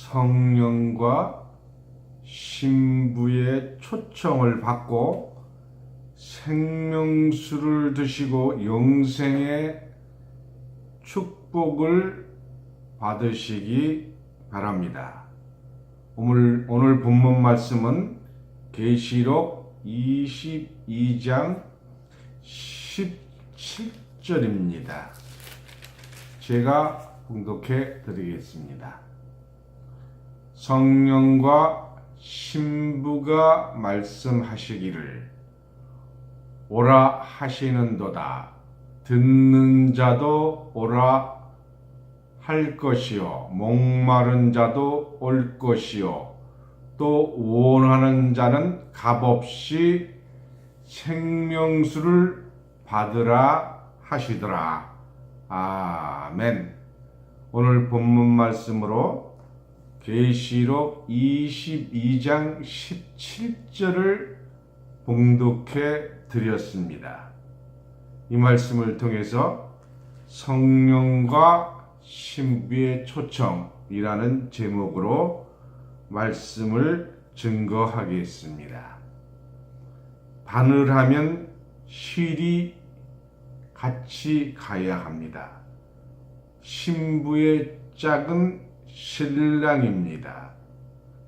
성령과 신부의 초청을 받고 생명수를 드시고 영생의 축복을 받으시기 바랍니다. 오늘 본문 말씀은 계시록 22장 17절입니다. 제가 봉독해 드리겠습니다. 성령과 신부가 말씀하시기를 오라 하시는도다. 듣는 자도 오라 할 것이요 목마른 자도 올 것이요 또 원하는 자는 값없이 생명수를 받으라 하시더라. 아멘. 오늘 본문 말씀으로 계시록 22장 17절을 봉독해 드렸습니다. 이 말씀을 통해서 성령과 신부의 초청이라는 제목으로 말씀을 증거하겠습니다. 바늘하면 실이 같이 가야 합니다. 신부의 짝은 신랑입니다.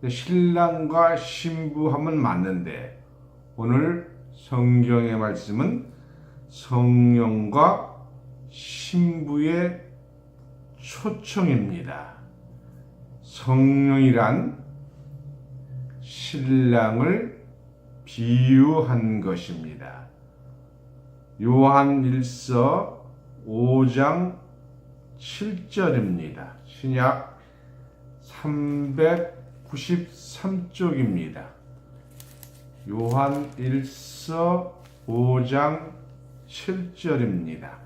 신랑과 신부하면 맞는데 오늘 성경의 말씀은 성령과 신부의 초청입니다. 성령이란 신랑을 비유한 것입니다. 요한일서 5장 7절입니다. 신약 393쪽입니다. 요한일서 5장 7절입니다.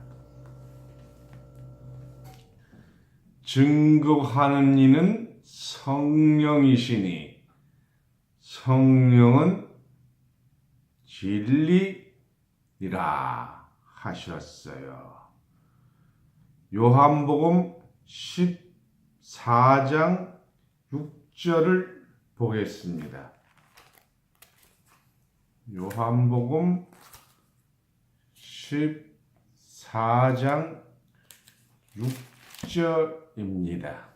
증거하는 이는 성령이시니 성령은 진리니라 하셨어요. 요한복음 14장 6절을 보겠습니다. 요한복음 14장 6절입니다.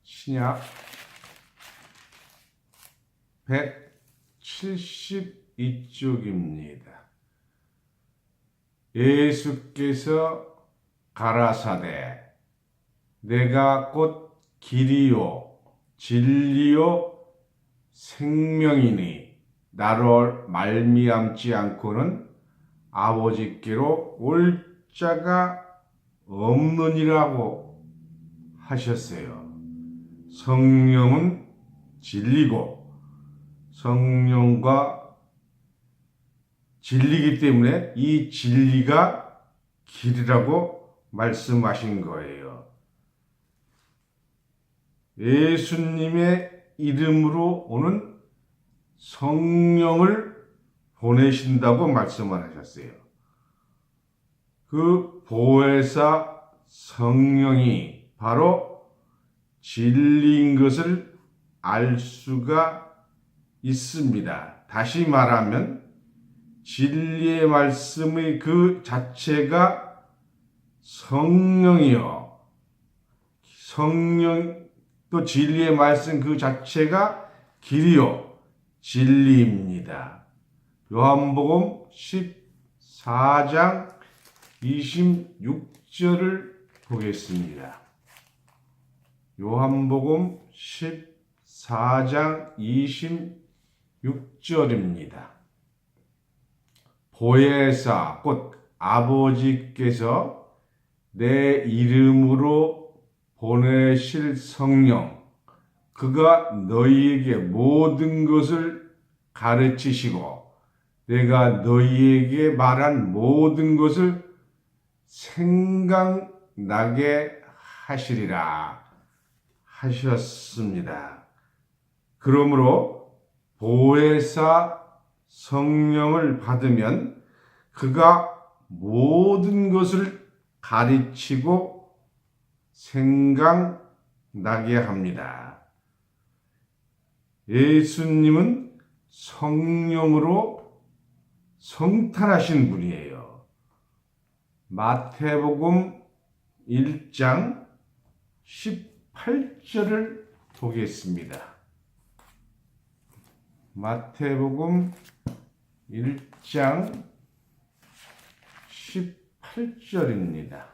신약 172쪽입니다. 예수께서 가라사대 내가 곧 길이요 진리요 생명이니 나로 말미암지 않고는 아버지께로 올 자가 없느니라고 하셨어요. 성령은 진리고 성령과 진리이기 때문에 이 진리가 길이라고 말씀하신 거예요. 예수님의 이름으로 오는 성령을 보내신다고 말씀을 하셨어요. 그 보혜사 성령이 바로 진리인 것을 알 수가 있습니다. 다시 말하면 진리의 말씀의 그 자체가 성령이요. 성령 또 진리의 말씀 그 자체가 길이요. 진리입니다. 요한복음 14장 26절을 보겠습니다. 요한복음 14장 26절입니다. 보혜사 곧 아버지께서 내 이름으로 보내실 성령 그가 너희에게 모든 것을 가르치시고 내가 너희에게 말한 모든 것을 생각나게 하시리라 하셨습니다. 그러므로 보혜사 성령을 받으면 그가 모든 것을 가르치고 생각나게 합니다. 예수님은 성령으로 성탄하신 분이에요. 마태복음 1장 18절을 보겠습니다. 마태복음 1장 18절입니다.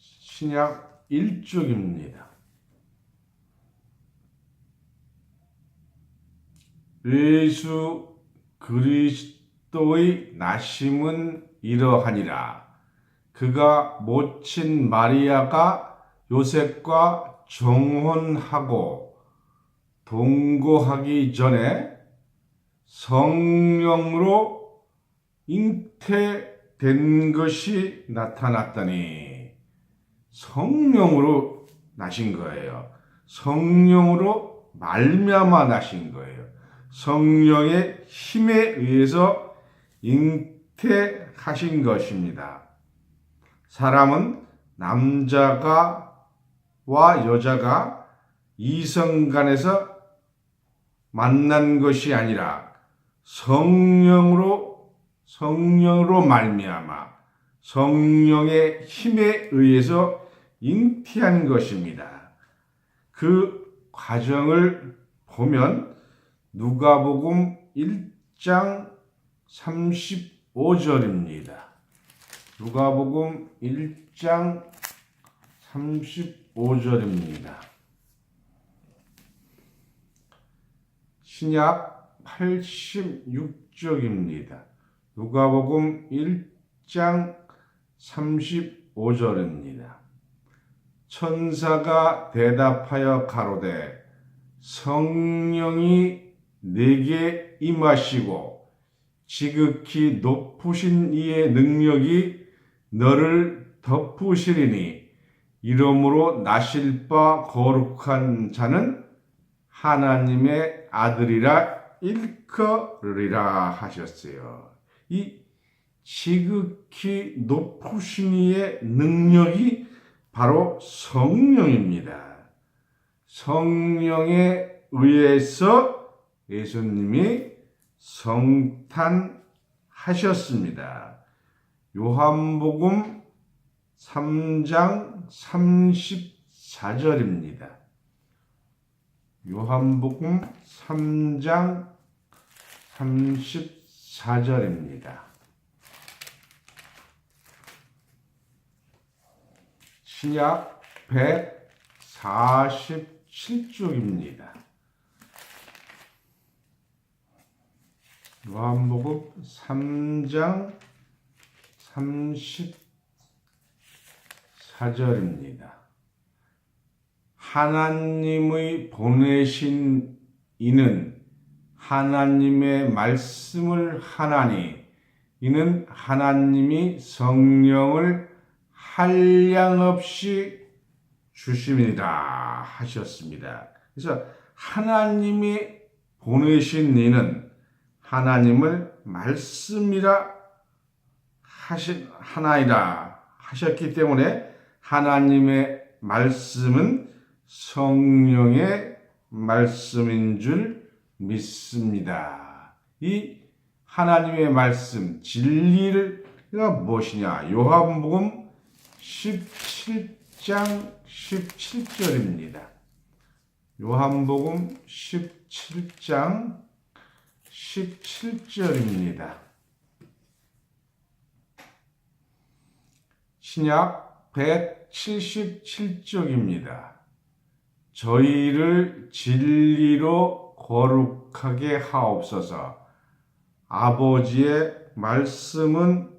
신약 1쪽입니다. 예수 그리스도의 나심은 이러하니라. 그가 모친 마리아가 요셉과 정혼하고 동거하기 전에 성령으로 잉태된 것이 나타났더니, 성령으로 나신 거예요. 성령으로 말미암아 나신 거예요. 성령의 힘에 의해서 잉태하신 것입니다. 사람은 남자와 여자가 이성 간에서 만난 것이 아니라 성령으로 말미암아 성령의 힘에 의해서 잉태한 것입니다. 그 과정을 보면 누가복음 1장 35절입니다. 누가복음 1장 35절입니다. 신약 86쪽입니다. 누가복음 1장 35절입니다. 천사가 대답하여 가로되 성령이 내게 임하시고 지극히 높으신 이의 능력이 너를 덮으시리니 이러므로 나실 바 거룩한 자는 하나님의 아들이라 일컬으리라 하셨어요. 이 지극히 높으신 이의 능력이 바로 성령입니다. 성령에 의해서 예수님이 성탄하셨습니다. 요한복음 3장 34절입니다. 요한복음 3장 34절입니다. 신약 147쪽입니다. 요한복음 3장 34절입니다. 하나님의 보내신 이는 하나님의 말씀을 하나니 이는 하나님이 성령을 한량없이 주심이라 하셨습니다. 그래서 하나님이 보내신 이는 하나님을 말씀이라 하나이라 하셨기 때문에 하나님의 말씀은 성령의 말씀인 줄 믿습니다. 이 하나님의 말씀, 진리가 무엇이냐? 요한복음 17장 17절입니다. 요한복음 17장 17절입니다. 신약 177쪽입니다. 저희를 진리로 거룩하게 하옵소서. 아버지의 말씀은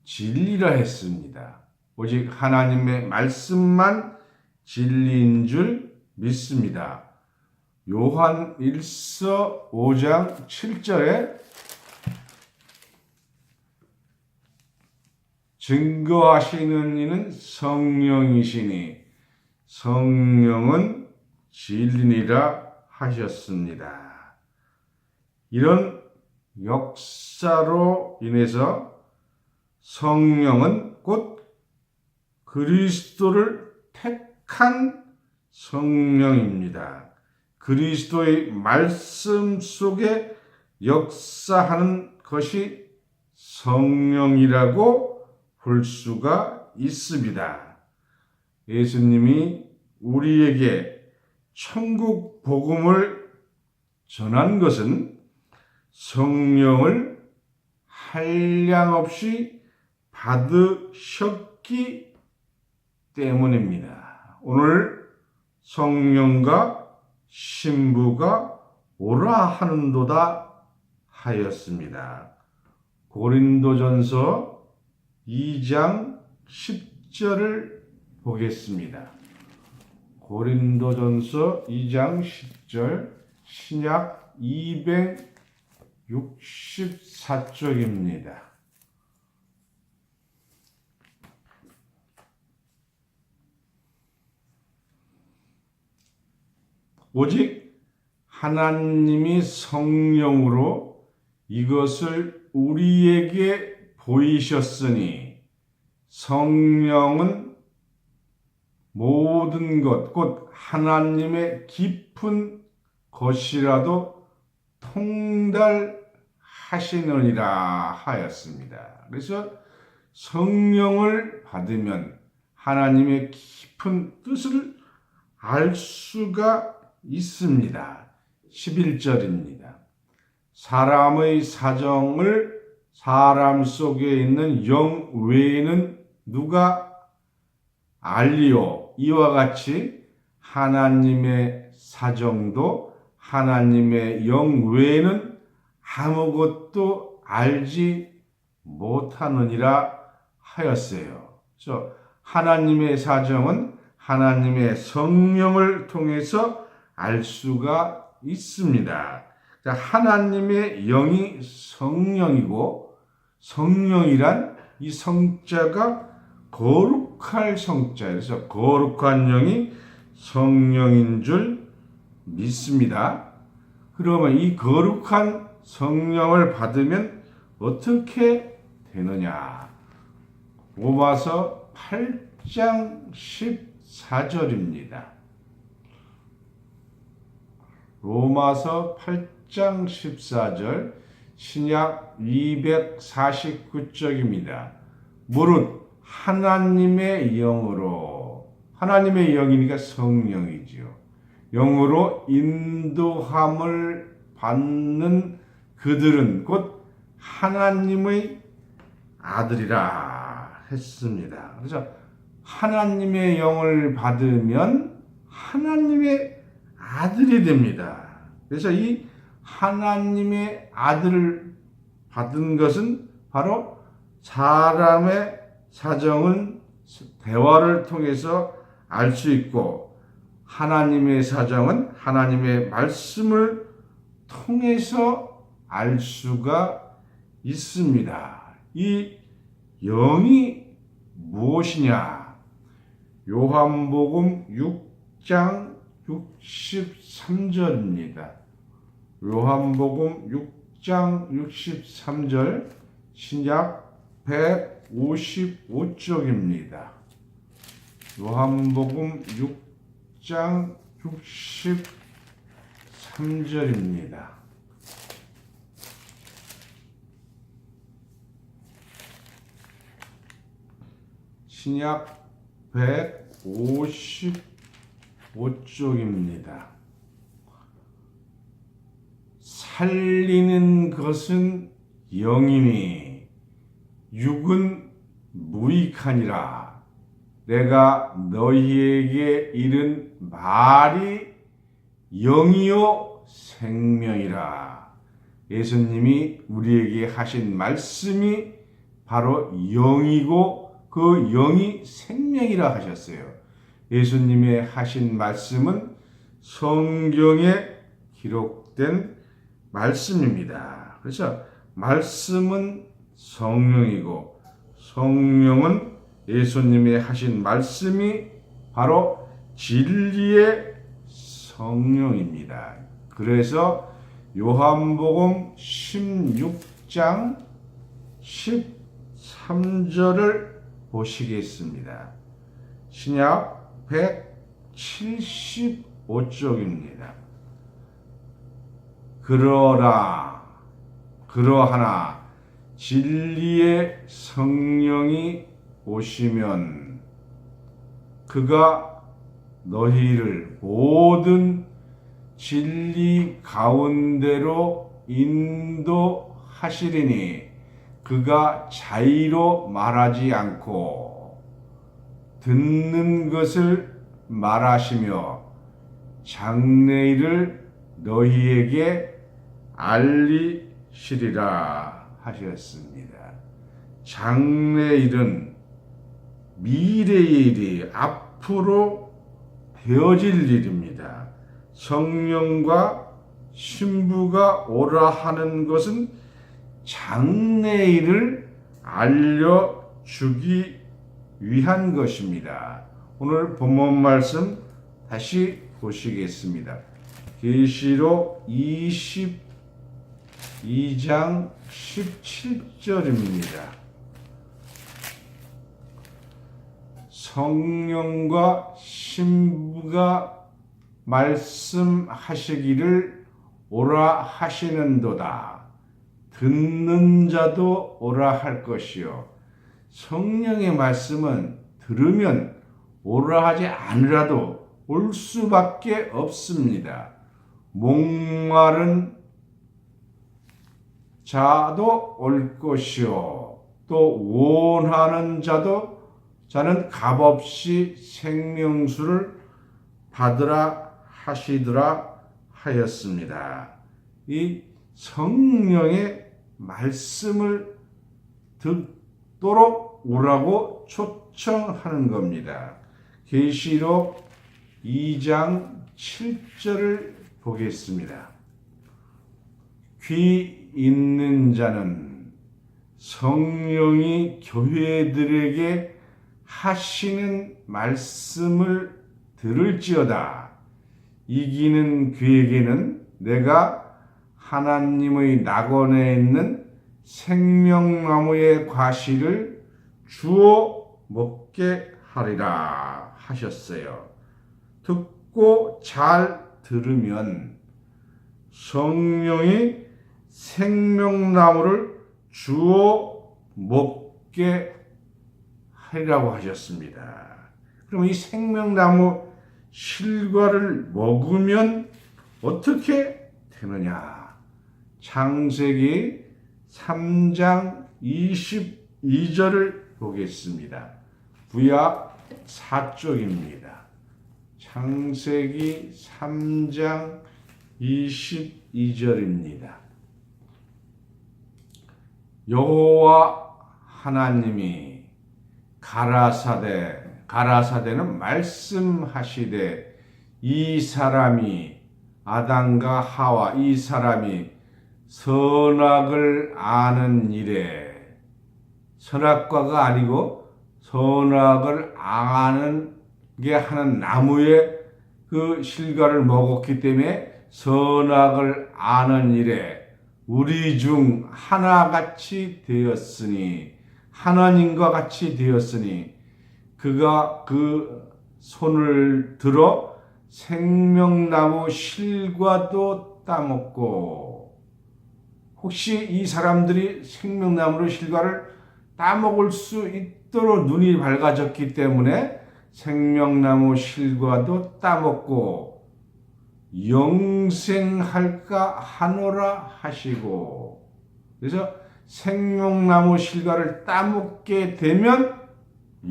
진리라 했습니다. 오직 하나님의 말씀만 진리인 줄 믿습니다. 요한 1서 5장 7절에 증거하시는 이는 성령이시니 성령은 진리니라 하셨습니다. 이런 역사로 인해서 성령은 곧 그리스도를 택한 성령입니다. 그리스도의 말씀 속에 역사하는 것이 성령이라고 볼 수가 있습니다. 예수님이 우리에게 천국 복음을 전한 것은 성령을 한량없이 받으셨기 때문입니다. 오늘 성령과 신부가 오라 하는도다 하였습니다. 고린도전서 2장 10절을 보겠습니다. 고린도전서 2장 10절 신약 264쪽입니다. 오직 하나님이 성령으로 이것을 우리에게 보이셨으니 성령은 모든 것, 곧 하나님의 깊은 것이라도 통달하시느니라 하였습니다. 그래서 성령을 받으면 하나님의 깊은 뜻을 알 수가 있습니다. 11절입니다. 사람의 사정을 사람 속에 있는 영 외에는 누가 알리오? 이와 같이 하나님의 사정도 하나님의 영 외에는 아무것도 알지 못하느니라 하였어요. 그래서 하나님의 사정은 하나님의 성령을 통해서 알 수가 있습니다. 하나님의 영이 성령이고 성령이란 이 성자가 거룩할 성자예요. 그래서 거룩한 영이 성령인 줄 믿습니다. 그러면 이 거룩한 성령을 받으면 어떻게 되느냐? 로마서 8장 14절입니다. 로마서 8장 14절 신약 249쪽입니다. 무릇 하나님의 영으로, 하나님의 영이니까 성령이지요. 영으로 인도함을 받는 그들은 곧 하나님의 아들이라 했습니다. 그래서 하나님의 영을 받으면 하나님의 아들이 됩니다. 그래서 이 하나님의 아들을 받은 것은 바로 사람의 사정은 대화를 통해서 알 수 있고 하나님의 사정은 하나님의 말씀을 통해서 알 수가 있습니다. 이 영이 무엇이냐? 요한복음 6장 63절입니다. 요한복음 6장 63절 신약 155쪽입니다. 요한복음 6장 63절입니다. 신약 155쪽입니다. 살리는 것은 영이니 육은 무익하니라. 내가 너희에게 이른 말이 영이요 생명이라. 예수님이 우리에게 하신 말씀이 바로 영이고 그 영이 생명이라 하셨어요. 예수님의 하신 말씀은 성경에 기록된 말씀입니다. 그래서 말씀은 성령이고 성령은 예수님이 하신 말씀이 바로 진리의 성령입니다. 그래서 요한복음 16장 13절을 보시겠습니다. 신약 175쪽입니다. 그러하나 진리의 성령이 오시면 그가 너희를 모든 진리 가운데로 인도하시리니 그가 자의로 말하지 않고 듣는 것을 말하시며 장래일을 너희에게 알리시리라 하셨습니다. 장래일은 미래의 일이 앞으로 되어질 일입니다. 성령과 신부가 오라 하는 것은 장래일을 알려주기 위한 것입니다. 오늘 본문 말씀 다시 보시겠습니다. 계시록 22장 17절입니다. 성령과 신부가 말씀하시기를 오라 하시는도다. 듣는 자도 오라 할 것이요. 성령의 말씀은 들으면 오라 하지 않으라도 올 수밖에 없습니다. 목마른 자도 올 것이요. 또 원하는 자는 값없이 생명수를 받으라 하시더라 하였습니다. 이 성령의 말씀을 듣도록 오라고 초청하는 겁니다. 계시록 2장 7절을 보겠습니다. 귀 있는 자는 성령이 교회들에게 하시는 말씀을 들을지어다. 이기는 그에게는 내가 하나님의 낙원에 있는 생명나무의 과실을 주어 먹게 하리라 하셨어요. 듣고 잘 들으면 성령이 생명나무를 주어 먹게 하리라고 하셨습니다. 그럼 이 생명나무 실과를 먹으면 어떻게 되느냐? 창세기 3장 22절을 보겠습니다. 구약 4쪽입니다. 창세기 3장 22절입니다. 여호와 하나님이 가라사대는 말씀하시되 이 사람이 아담과 하와 이 사람이 선악을 아는 일에 선악과가 아니고 선악을 아는 게 하는 나무의 그 실과를 먹었기 때문에 선악을 아는 일에 우리 중 하나같이 되었으니 하나님과 같이 되었으니 그가 그 손을 들어 생명나무 실과도 따먹고 혹시 이 사람들이 생명나무 실과를 따먹을 수 있도록 눈이 밝아졌기 때문에 생명나무 실과도 따먹고 영생할까 하노라 하시고 그래서 생명나무 실과를 따먹게 되면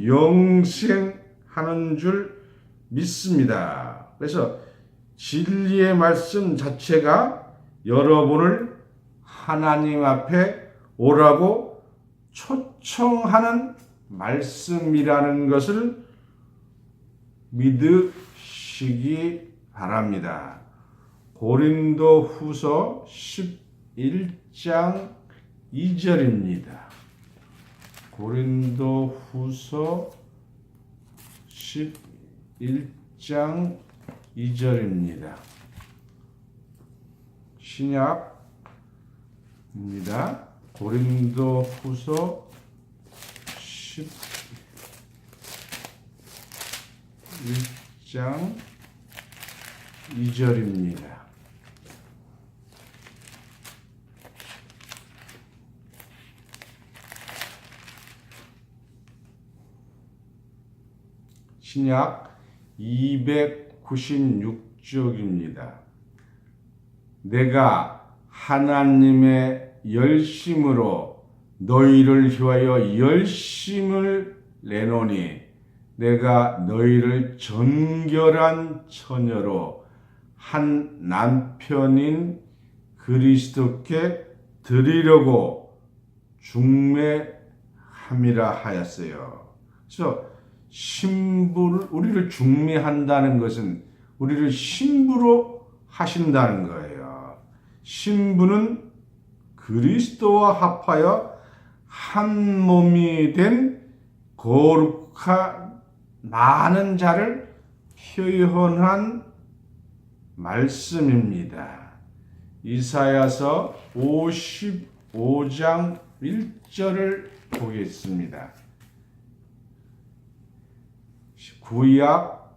영생하는 줄 믿습니다. 그래서 진리의 말씀 자체가 여러분을 하나님 앞에 오라고 초청하는 말씀이라는 것을 믿으시기 바랍니다. 고린도 후서 11장 2절입니다. 고린도 후서 11장 2절입니다. 신약입니다. 고린도 후서 11장 2절입니다. 신약 296쪽입니다. 내가 하나님의 열심으로 너희를 위하여 열심을 내노니 내가 너희를 정결한 처녀로 한 남편인 그리스도께 드리려고 중매함이라 하였어요. 그래서 우리를 중매한다는 것은 우리를 신부로 하신다는 거예요. 신부는 그리스도와 합하여 한 몸이 된 거룩한 많은 자를 표현한 말씀입니다. 이사야서 55장 1절을 보겠습니다. 구약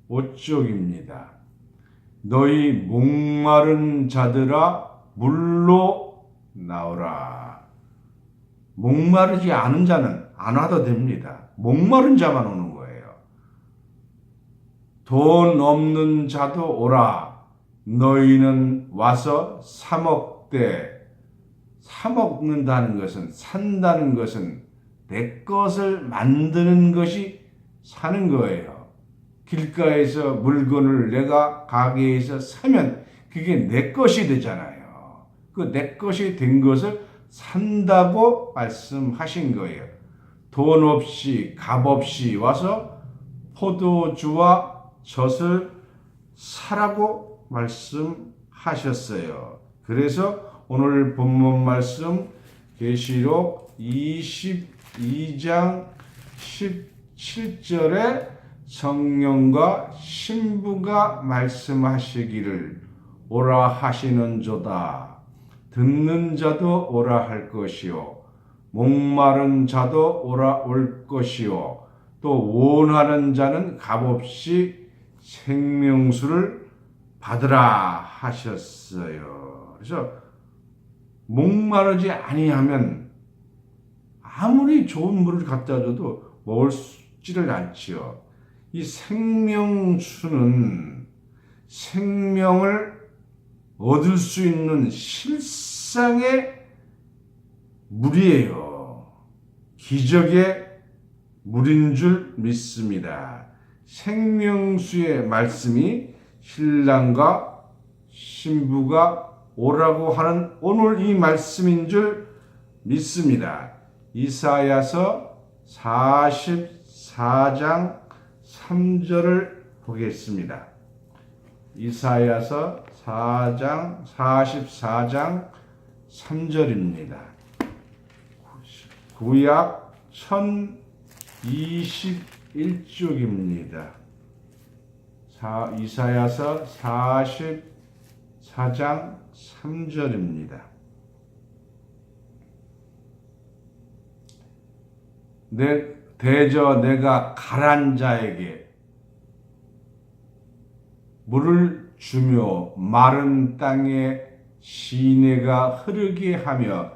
1035쪽입니다. 너희 목마른 자들아 물로 나오라. 목마르지 않은 자는 안 와도 됩니다. 목마른 자만 오는 거예요. 돈 없는 자도 오라. 너희는 와서 사 먹되, 사 먹는다는 것은, 산다는 것은 내 것을 만드는 것이 사는 거예요. 길가에서 물건을 내가 가게에서 사면 그게 내 것이 되잖아요. 그 내 것이 된 것을 산다고 말씀하신 거예요. 돈 없이 값 없이 와서 포도주와 젖을 사라고 말씀하셨어요. 그래서 오늘 본문 말씀 계시록 22장 17절에 성령과 신부가 말씀하시기를 오라 하시는조다. 듣는 자도 오라 할 것이요 목마른 자도 오라 올 것이요 또 원하는 자는 값없이 생명수를 받으라 하셨어요. 그래서 목마르지 아니하면 아무리 좋은 물을 갖다 줘도 먹지를 않지요. 이 생명수는 생명을 얻을 수 있는 실상의 물이에요. 기적의 물인 줄 믿습니다. 생명수의 말씀이 신랑과 신부가 오라고 하는 오늘 이 말씀인 줄 믿습니다. 이사야서 44장 3절을 보겠습니다. 이사야서 44장 3절입니다. 구약 1021쪽입니다. 이사야서 44장 3절입니다. 대저 내가 가란 자에게 물을 주며 마른 땅에 시내가 흐르게 하며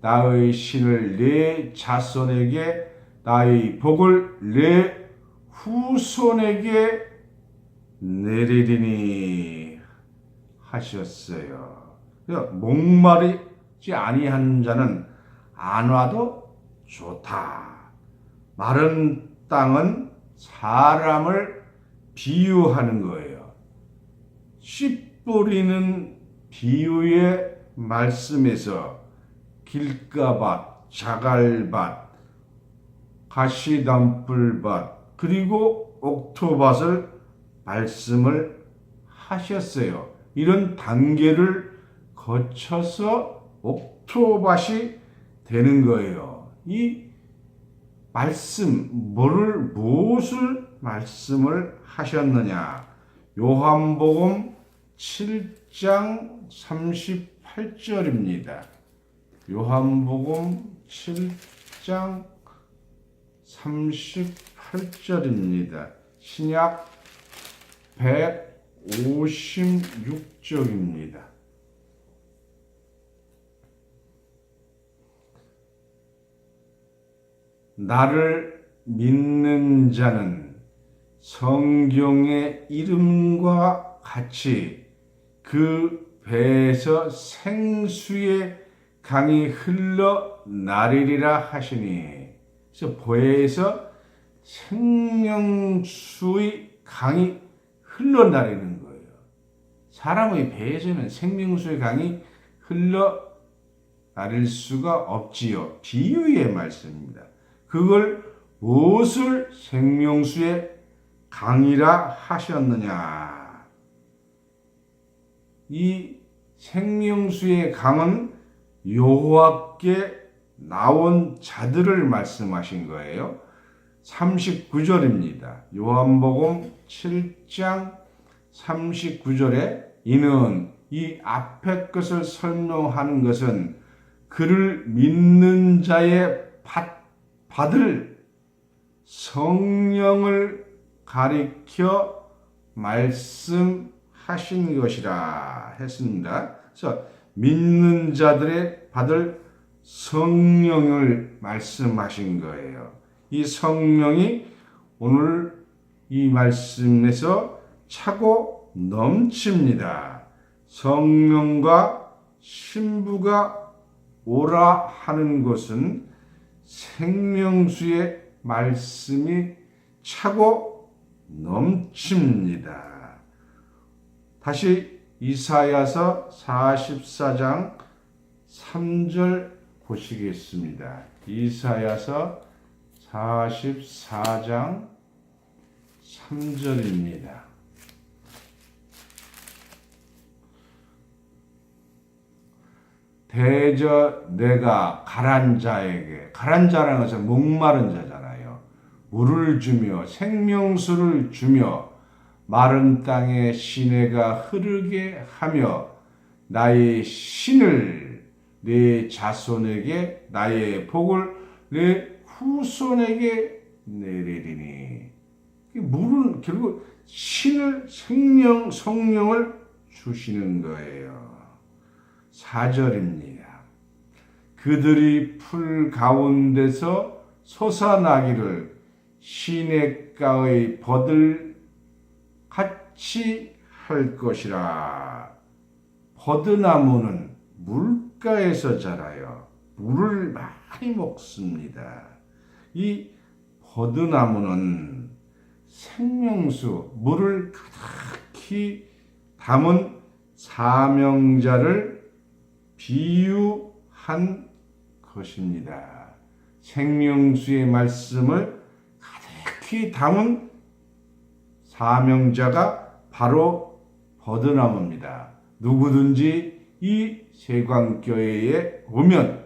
나의 신을 내 자손에게 나의 복을 내 후손에게 내리리니 하셨어요. 목마르지 아니한 자는 안 와도 좋다. 마른 땅은 사람을 비유하는 거예요. 씨 뿌리는 비유의 말씀에서 길가밭, 자갈밭, 가시덤불밭, 그리고 옥토밭을 말씀을 하셨어요. 이런 단계를 거쳐서 옥토밭이 되는 거예요. 이 말씀, 무엇을 말씀을 하셨느냐? 요한복음 7장 38절입니다. 요한복음 7장 38절입니다. 신약 156쪽입니다. 나를 믿는 자는 성경의 이름과 같이 그 배에서 생수의 강이 흘러나리리라 하시니, 그래서 배에서 생명수의 강이 흘러나리는 거예요. 사람의 배에서는 생명수의 강이 흘러나릴 수가 없지요. 비유의 말씀입니다. 그걸 무엇을 생명수의 강이라 하셨느냐? 이 생명수의 강은 여호와께 나온 자들을 말씀하신 거예요. 39절입니다. 요한복음 7장 39절에 이는 이 앞에 것을 설명하는 것은 그를 믿는 자의 받을 성령을 가리켜 말씀하신 것이라 했습니다. 그래서 믿는 자들의 받을 성령을 말씀하신 거예요. 이 성령이 오늘 이 말씀에서 차고 넘칩니다. 성령과 신부가 오라 하는 것은 생명수의 말씀이 차고 넘칩니다. 다시 이사야서 44장 3절 보시겠습니다. 이사야서 44장 3절입니다. 대저 내가 가란 자에게, 가란 자라는 것은 목마른 자잖아요. 물을 주며 생명수를 주며 마른 땅에 시내가 흐르게 하며 나의 신을 내 자손에게 나의 복을 내 후손에게 내리리니. 물은 결국 신을 성령을 주시는 거예요. 4절입니다. 그들이 풀 가운데서 솟아나기를 시냇가의 버들 같이 할 것이라. 버드나무는 물가에서 자라요. 물을 많이 먹습니다. 이 버드나무는 생명수, 물을 가득히 담은 사명자를 비유한 것입니다. 생명수의 말씀을 가득히 담은 사명자가 바로 버드나무입니다. 누구든지 이 세광교회에 오면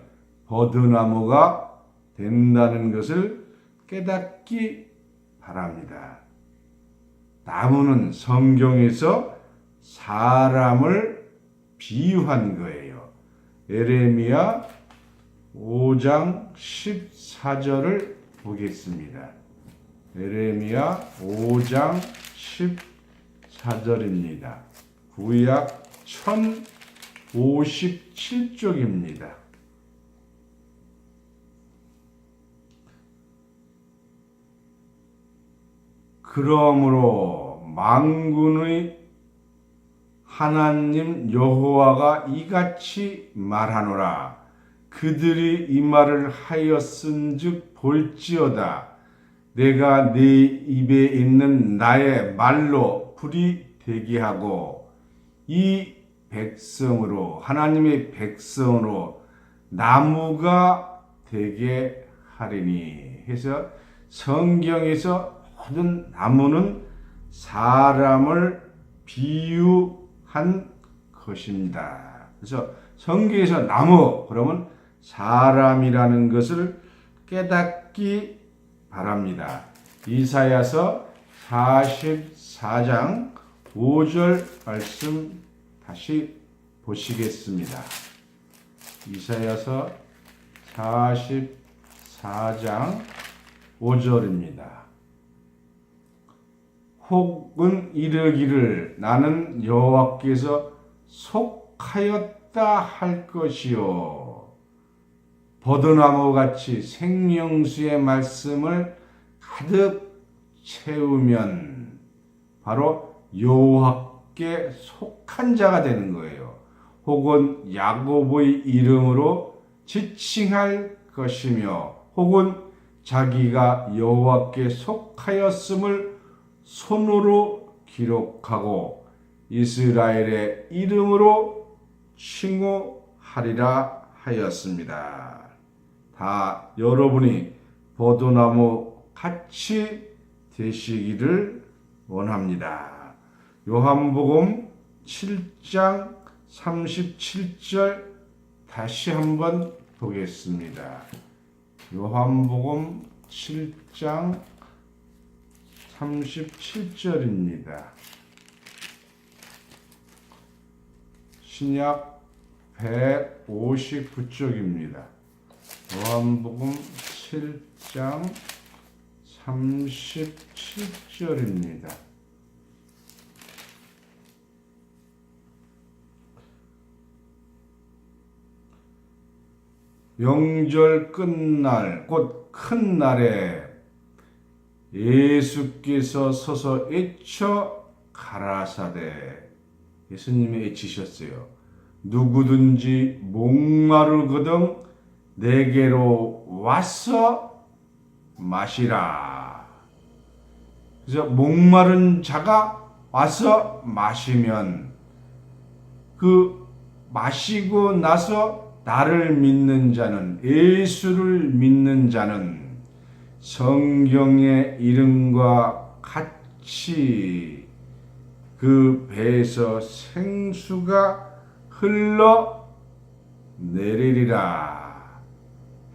버드나무가 된다는 것을 깨닫기 바랍니다. 나무는 성경에서 사람을 비유한 거예요. 예레미야 5장 14절을 보겠습니다. 예레미야 5장 14절입니다. 구약 1057쪽입니다. 그러므로 만군의 하나님 여호와가 이같이 말하노라. 그들이 이 말을 하였은즉 볼지어다. 내가 네 입에 있는 나의 말로 불이 되게 하고 이 백성으로, 하나님의 백성으로 나무가 되게 하리니 해서 성경에서 모든 나무는 사람을 비유한 것입니다. 그래서 성경에서 나무 그러면 사람이라는 것을 깨닫기 바랍니다. 이사야서 44장 5절 말씀 다시 보시겠습니다. 이사야서 44장 5절입니다. 혹은 이르기를 나는 여호와께서 속하였다 할 것이요 버드나무같이 생명수의 말씀을 가득 채우면 바로 여호와께 속한 자가 되는 거예요. 혹은 야곱의 이름으로 지칭할 것이며 혹은 자기가 여호와께 속하였음을 손으로 기록하고 이스라엘의 이름으로 칭호하리라 하였습니다. 다 여러분이 버드나무 같이 되시기를 원합니다. 요한복음 7장 37절 다시 한번 보겠습니다. 요한복음 7장 37절입니다. 신약 159쪽입니다. 요한복음 7장 37절입니다. 명절 끝날 곧 큰 날에 예수께서 서서 외쳐 가라사대 예수님이 외치셨어요. 누구든지 목마르거든 내게로 와서 마시라. 그래서 목마른 자가 와서 마시면 그 마시고 나서 나를 믿는 자는 예수를 믿는 자는 성경의 이름과 같이 그 배에서 생수가 흘러 내리리라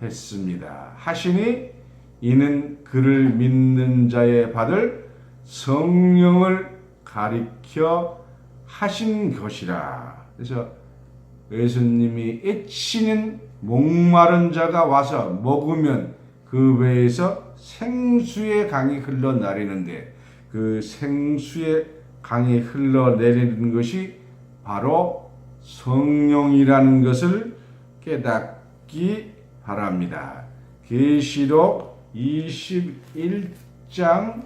했습니다. 하시니 이는 그를 믿는 자의 받을 성령을 가리켜 하신 것이라. 그래서 예수님이 애치는 목마른 자가 와서 먹으면 그 배에서 생수의 강이 흘러내리는데 그 생수의 강이 흘러내리는 것이 바로 성령이라는 것을 깨닫기 바랍니다. 계시록 21장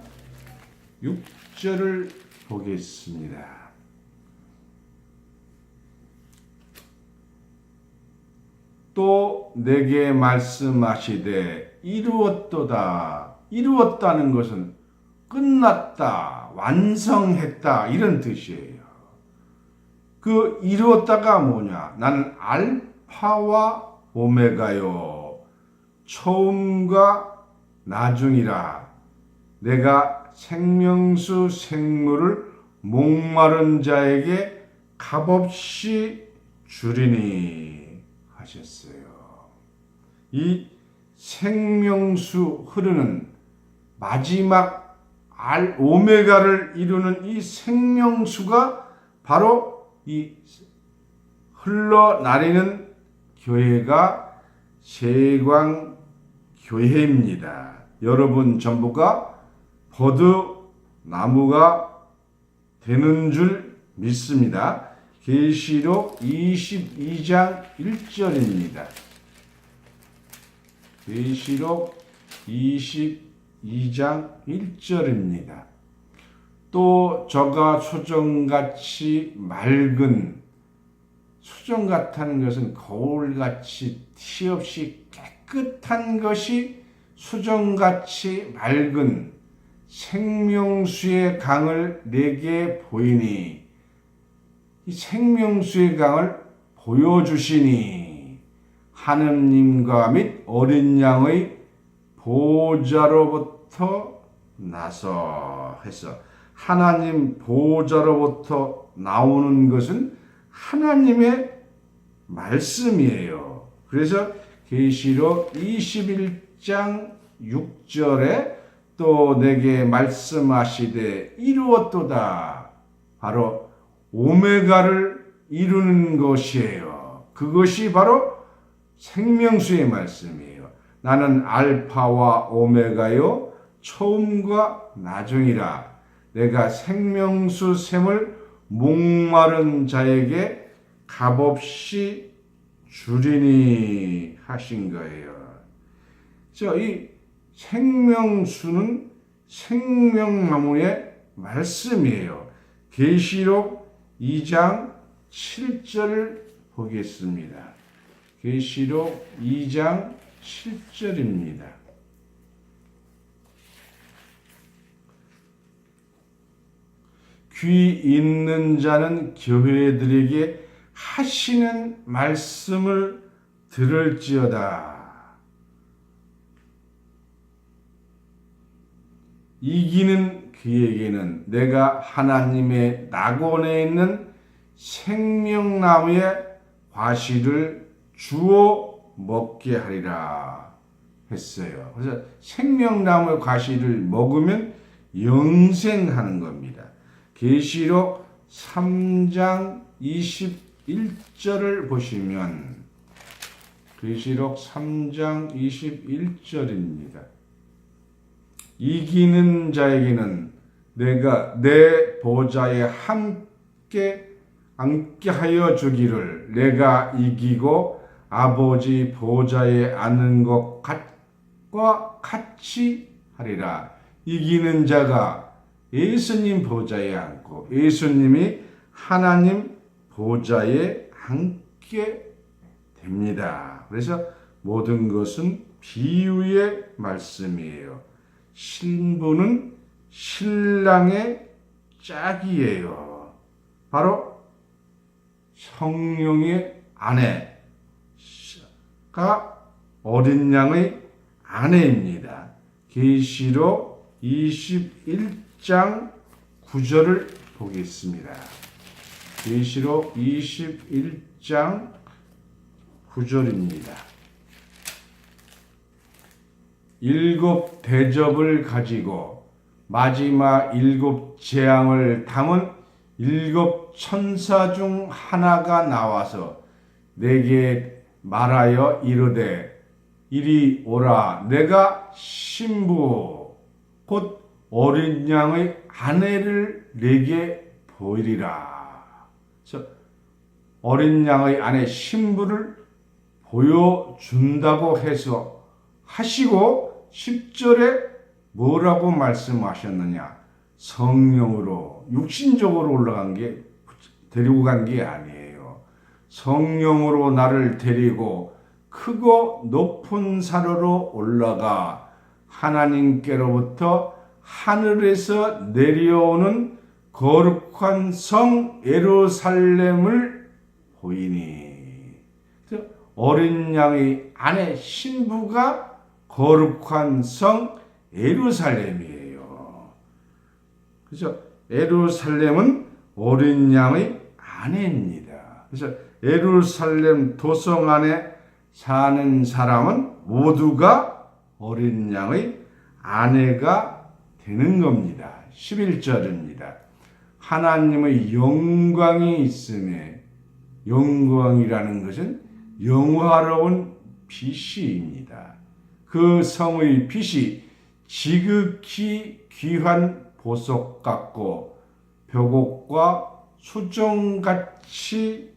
6절을 보겠습니다. 또 내게 말씀하시되 이루었도다. 이루었다는 것은 끝났다, 완성했다 이런 뜻이에요. 그 이루었다가 뭐냐? 나는 알파와 오메가요. 처음과 나중이라. 내가 생명수 생물을 목마른 자에게 값없이 주리니 하셨어요. 이 생명수 흐르는 마지막 오메가를 이루는 이 생명수가 바로 이 흘러나리는 교회가 세광교회입니다. 여러분 전부가 버드나무가 되는 줄 믿습니다. 계시록 22장 1절입니다. 계시록 22장 1절입니다. 또 저가 수정같이 맑은, 수정 같다는 것은 거울같이 티 없이 깨끗한 것이 수정같이 맑은 생명수의 강을 내게 보이니, 이 생명수의 강을 보여주시니 하느님과 및 어린 양의 보좌로부터 나서 해서, 하나님 보좌로부터 나오는 것은 하나님의 말씀이에요. 그래서 계시록 21장 6절에 또 내게 말씀하시되 이루었도다. 바로 오메가를 이루는 것이에요. 그것이 바로 생명수의 말씀이에요. 나는 알파와 오메가요 처음과 나중이라. 내가 생명수 샘을 목마른 자에게 값없이 주리니 하신 거예요. 이 생명수는 생명나무의 말씀이에요. 계시록 2장 7절을 보겠습니다. 계시록 2장 7절입니다. 귀 있는 자는 교회들에게 하시는 말씀을 들을지어다. 이기는 그에게는 내가 하나님의 낙원에 있는 생명나무의 과실을 주어 먹게 하리라 했어요. 그래서 생명나무의 과실을 먹으면 영생하는 겁니다. 계시록 3장 21절을 보시면 계시록 3장 21절입니다. 이기는 자에게는 내가 내 보좌에 함께 하여 주기를 내가 이기고 아버지 보좌에 앉는 것과 같이 하리라. 이기는 자가 예수님 보좌에 앉고 예수님이 하나님 보좌에 앉게 됩니다. 그래서 모든 것은 비유의 말씀이에요. 신부는 신랑의 짝이에요. 바로 성령의 아내가 어린 양의 아내입니다. 계시록 21장 9절을 보겠습니다. 계시록 21장 9절입니다. 일곱 대접을 가지고 마지막 일곱 재앙을 담은 일곱 천사 중 하나가 나와서 내게 말하여 이르되 이리 오라. 내가 신부 곧 어린 양의 아내를 내게 보이리라. 그래서 어린 양의 아내 신부를 보여준다고 해서 하시고 10절에 뭐라고 말씀하셨느냐? 성령으로 육신적으로 올라간 게 데리고 간 게 아니에요. 성령으로 나를 데리고 크고 높은 산으로 올라가 하나님께로부터 하늘에서 내려오는 거룩한 성 예루살렘을 보이니. 어린 양의 아내 신부가 거룩한 성 예루살렘이에요. 그래서 예루살렘은 어린 양의 아내입니다. 그래서 예루살렘 도성 안에 사는 사람은 모두가 어린 양의 아내가 되는 겁니다. 11절입니다. 하나님의 영광이 있음에 영광이라는 것은 영화로운 빛입니다. 그 성의 빛이 지극히 귀한 보석 같고 벽옥과 수정같이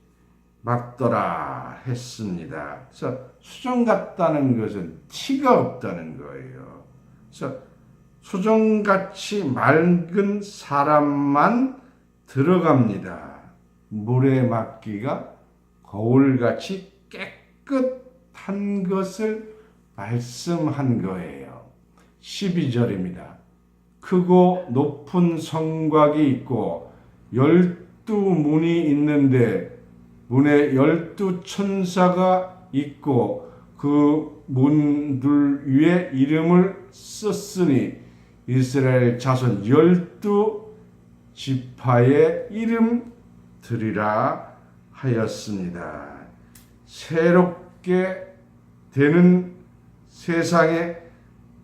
막더라 했습니다. 그래서 수정 같다는 것은 티가 없다는 거예요. 그래서 수정같이 맑은 사람만 들어갑니다. 물에 맡기가 거울같이 깨끗한 것을 말씀한 거예요. 12절입니다. 크고 높은 성곽이 있고 12문이 있는데 문에 12천사가 있고 그 문들 위에 이름을 썼으니 이스라엘 자손 12지파의 이름들이라 하였습니다. 새롭게 되는 세상에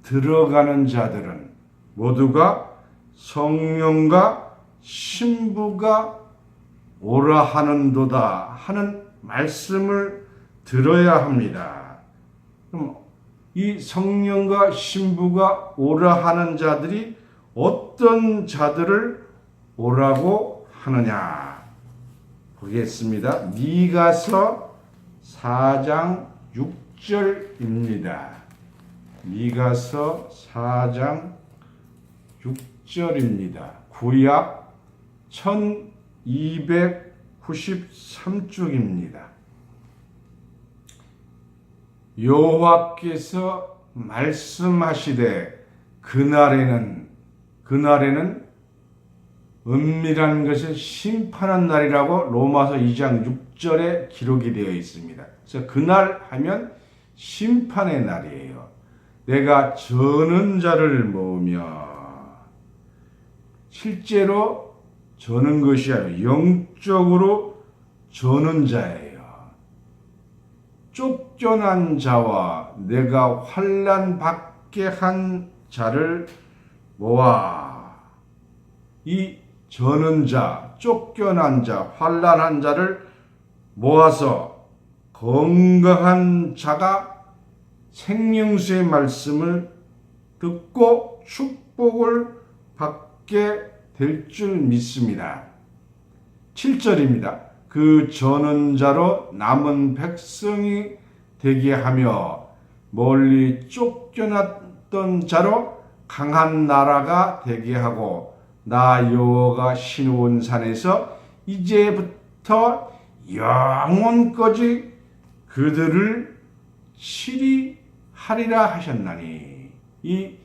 들어가는 자들은 모두가 성령과 신부가 오라 하는도다 하는 말씀을 들어야 합니다. 그럼 이 성령과 신부가 오라 하는 자들이 어떤 자들을 오라고 하느냐 보겠습니다. 미가서 4장 6절입니다. 미가서 4장 6절입니다. 구약 1293쪽입니다. 여호와께서 말씀하시되 그날에는 은밀한 것을 심판한 날이라고 로마서 2장 6절에 기록이 되어 있습니다. 그래서 그날 하면 심판의 날이에요. 내가 저는 자를 모으며 실제로 저는 것이 아니라 영적으로 저는 자예요. 쫓겨난 자와 내가 환난 받게 한 자를 모아 이 저는 자, 쫓겨난 자, 환난한 자를 모아서 건강한 자가 생명수의 말씀을 듣고 축복을 받게 될 줄 믿습니다. 7절입니다. 그 저는 자로 남은 백성이 되게 하며 멀리 쫓겨났던 자로 강한 나라가 되게 하고 나 여호와가 시온 산에서 이제부터 영원까지 그들을 치리하리라 하셨나니 이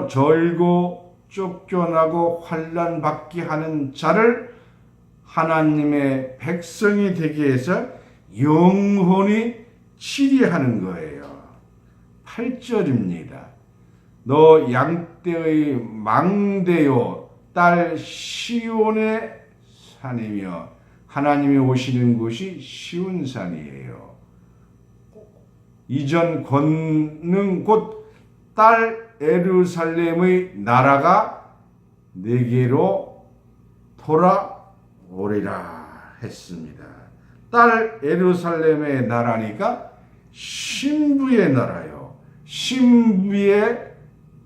절고 쫓겨나고 환난 받게 하는 자를 하나님의 백성이 되게 해서 영원히 치리하는 거예요. 8절입니다. 너 양떼의 망대요 딸 시온의 산이며 하나님이 오시는 곳이 시온 산이에요. 이전 권능 곧 딸 예루살렘의 나라가 내게로 돌아오리라 했습니다. 딸 예루살렘의 나라니까 신부의 나라요. 신부의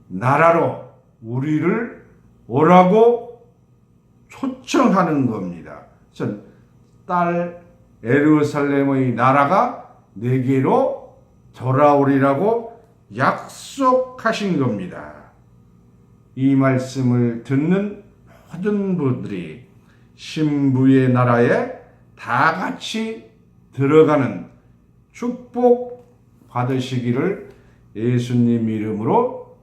나라로 우리를 오라고 초청하는 겁니다. 딸 예루살렘의 나라가 내게로 돌아오리라고 약속하신 겁니다. 이 말씀을 듣는 모든 분들이 신부의 나라에 다 같이 들어가는 축복 받으시기를 예수님 이름으로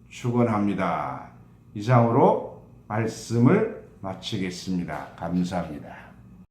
축원합니다. 이상으로 말씀을 마치겠습니다. 감사합니다.